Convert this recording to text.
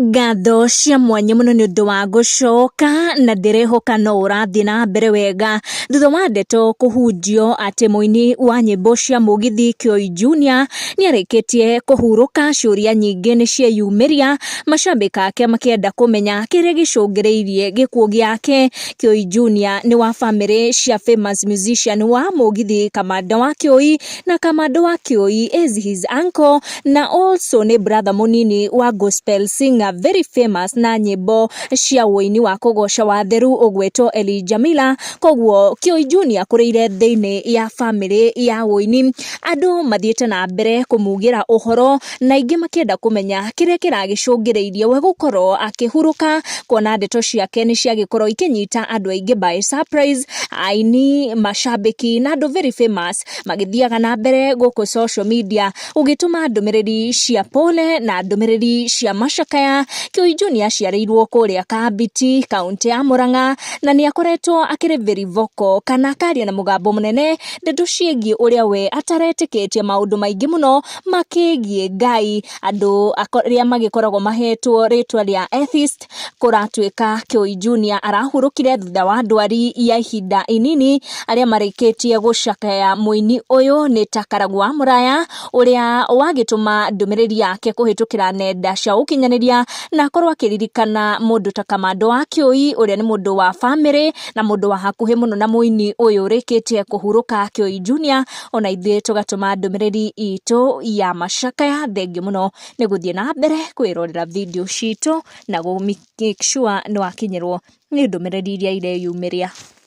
Ngatho cia mwanya muno ni undu wa gucoka na ndirehoka no urathie na mbere wega thutha wa ndeto kuhunjio ati muini wa nyimbo cia Mugithi Kioi Junior ni arikitie kuhuruka. Ciuria nyingi ni cieyumiria, macambika ake makienda kumenya kiria gicungireirie gikuo giake. Kioi Junior ni wa family cia famous musician wa Mugithi, Kamanda wa Kioi, na Kamanda wa Kioi is his uncle na also ni brother munini wa gospel singer very famous na nyimbo cia woini wa kugoca wa theru ugwetwo Elijah Miller. Koguo Kioi Junior kureire thiini ya family ya woini, andu mathiete na mbere kumugira uhoro na ingi makienda kumenya kiria kiragicungireirie we gukorwo akihuruka, kuona ndeto ciake ni ciagikorwo ikinyita andu aingi by surprise. Aini, macambiki na andu very famous magithiaga na mbere guku social media ugituma ndumiriri cia pole na ndumiriri cia macakaya. Kioi Junior aciareirwo kuria Kabiti, kaunti ya Murang'a, na ni akoretwo akiri very vocal kana akaria na mugambo munene ndeto ciegi uria we ataretikitie maundu maingi muno makigie Ngai. Andu aria magikoragwo mahetwo ritwa ria atheist kuratuika Kioi Junior arahurukire thutha wa ndwari ya ihinda inini. Aria marikitie gucakaya muini uyu ni ta Karagũ wa Muraya uria wagituma ndumiriri yake kuhitukira nenda cia ukinyaniria na akorwo akiririkana mundu ta Kamanda wa Kioi uria ni mundu wa family na mundu wa hakuhi muno na muini uyu urikitie kuhuruka Kioi Junior. Ona ithie tugatuma ndumiriri itu ya macakaya thengi muno ni guthie na mbere kwirorera video citu na make sure ni wakinyirwo ni ndumiriri iria ireyumiria.